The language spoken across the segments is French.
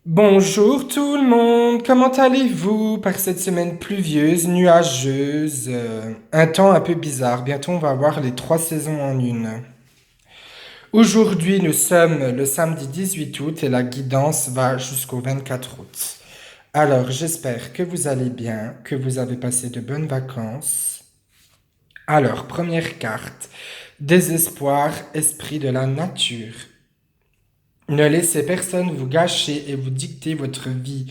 Bonjour tout le monde, comment allez-vous par cette semaine pluvieuse, nuageuse, un temps un peu bizarre. Bientôt on va avoir les trois saisons en une. Aujourd'hui nous sommes le samedi 18 août et la guidance va jusqu'au 24 août. Alors j'espère que vous allez bien, que vous avez passé de bonnes vacances. Alors première carte, désespoir, esprit de la nature. Ne laissez personne vous gâcher et vous dicter votre vie.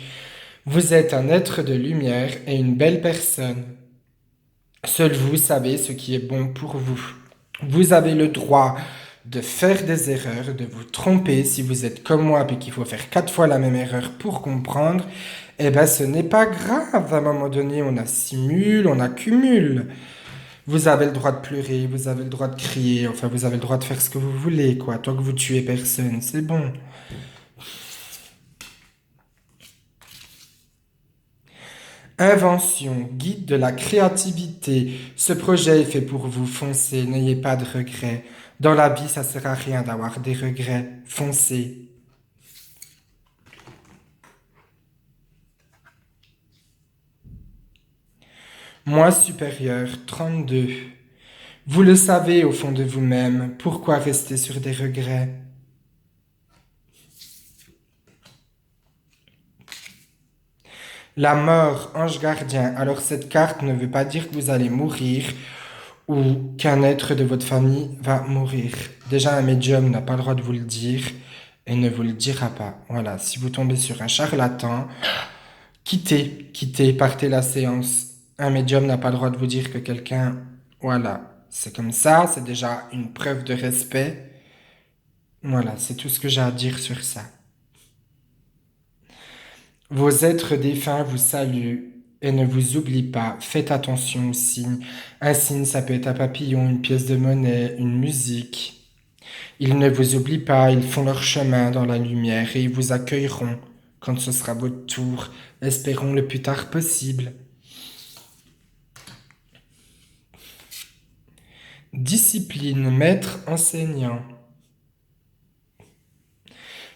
Vous êtes un être de lumière et une belle personne. Seul vous savez ce qui est bon pour vous. Vous avez le droit de faire des erreurs, de vous tromper. Si vous êtes comme moi et qu'il faut faire 4 fois la même erreur pour comprendre, eh ben ce n'est pas grave. À un moment donné, on assimile, on accumule. Vous avez le droit de pleurer, vous avez le droit de crier, enfin vous avez le droit de faire ce que vous voulez, quoi. Tant que vous tuez personne, c'est bon. Invention, guide de la créativité. Ce projet est fait pour vous. Foncez, n'ayez pas de regrets. Dans la vie, ça sert à rien d'avoir des regrets. Foncez. Moi supérieur, 32. Vous le savez au fond de vous-même. Pourquoi rester sur des regrets? La mort, ange gardien. Alors cette carte ne veut pas dire que vous allez mourir ou qu'un être de votre famille va mourir. Déjà, un médium n'a pas le droit de vous le dire et ne vous le dira pas. Voilà, si vous tombez sur un charlatan, quittez, partez la séance. Un médium n'a pas le droit de vous dire que quelqu'un... Voilà, c'est comme ça, c'est déjà une preuve de respect. Voilà, c'est tout ce que j'ai à dire sur ça. Vos êtres défunts vous saluent et ne vous oublient pas. Faites attention aux signes. Un signe, ça peut être un papillon, une pièce de monnaie, une musique. Ils ne vous oublient pas, ils font leur chemin dans la lumière et ils vous accueilleront quand ce sera votre tour. Espérons le plus tard possible. Discipline, maître, enseignant.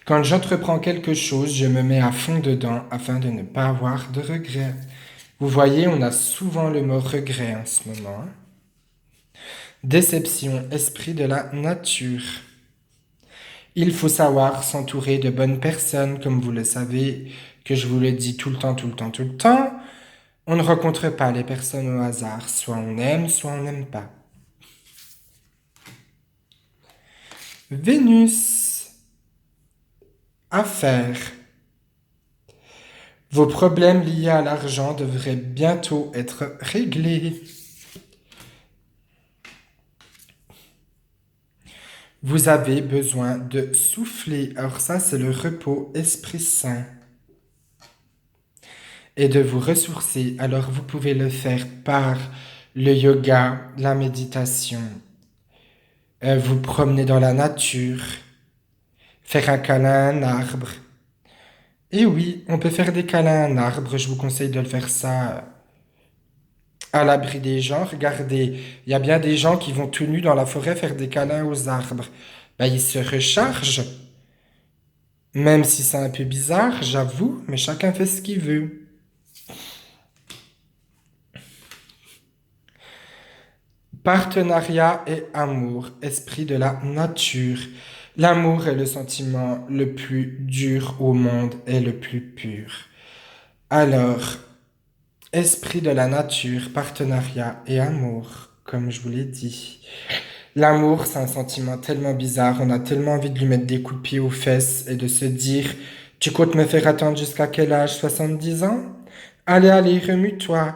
Quand j'entreprends quelque chose, je me mets à fond dedans afin de ne pas avoir de regrets. Vous voyez, on a souvent le mot regret en ce moment. Déception, esprit de la nature. Il faut savoir s'entourer de bonnes personnes, comme vous le savez, que je vous le dis tout le temps, tout le temps, tout le temps. On ne rencontre pas les personnes au hasard. Soit on aime, soit on n'aime pas. Vénus. Affaires. Vos problèmes liés à l'argent devraient bientôt être réglés. Vous avez besoin de souffler. Alors ça, c'est le repos Esprit Saint. Et de vous ressourcer. Alors vous pouvez le faire par le yoga, la méditation, vous promener dans la nature, faire un câlin à un arbre. Et oui, on peut faire des câlins à un arbre. Je vous conseille de le faire ça à l'abri des gens. Regardez, il y a bien des gens qui vont tout nus dans la forêt faire des câlins aux arbres. Ben, ils se rechargent. Même si c'est un peu bizarre, j'avoue, mais chacun fait ce qu'il veut. Partenariat et amour, esprit de la nature. L'amour est le sentiment le plus dur au monde et le plus pur. Alors, esprit de la nature, partenariat et amour, comme je vous l'ai dit. L'amour, c'est un sentiment tellement bizarre, on a tellement envie de lui mettre des coups de pied aux fesses et de se dire, tu comptes me faire attendre jusqu'à quel âge? 70 ans? Allez, allez, remue-toi.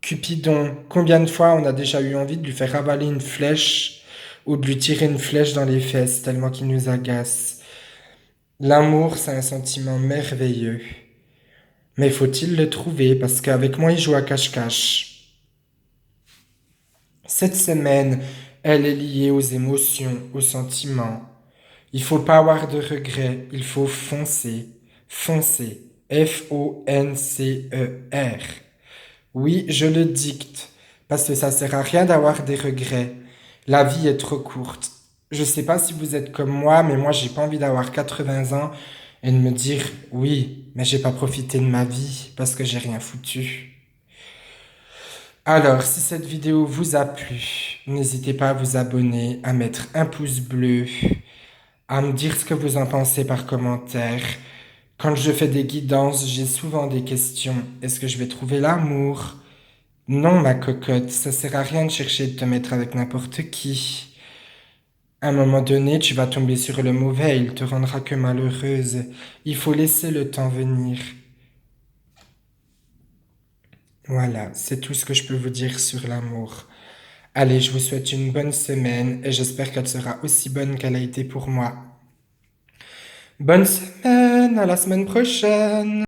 Cupidon, combien de fois on a déjà eu envie de lui faire avaler une flèche ou de lui tirer une flèche dans les fesses tellement qu'il nous agace. L'amour, c'est un sentiment merveilleux. Mais faut-il le trouver parce qu'avec moi, il joue à cache-cache. Cette semaine, elle est liée aux émotions, aux sentiments. Il faut pas avoir de regrets, il faut foncer. Foncer. Foncer. Oui, je le dicte, parce que ça sert à rien d'avoir des regrets. La vie est trop courte. Je sais pas si vous êtes comme moi, mais moi j'ai pas envie d'avoir 80 ans et de me dire, oui, mais j'ai pas profité de ma vie parce que j'ai rien foutu. Alors, si cette vidéo vous a plu, n'hésitez pas à vous abonner, à mettre un pouce bleu, à me dire ce que vous en pensez par commentaire. Quand je fais des guidances, j'ai souvent des questions. Est-ce que je vais trouver l'amour? Non, ma cocotte, ça sert à rien de chercher de te mettre avec n'importe qui. À un moment donné, tu vas tomber sur le mauvais, il te rendra que malheureuse. Il faut laisser le temps venir. Voilà, c'est tout ce que je peux vous dire sur l'amour. Allez, je vous souhaite une bonne semaine et j'espère qu'elle sera aussi bonne qu'elle a été pour moi. Bonne semaine, à la semaine prochaine!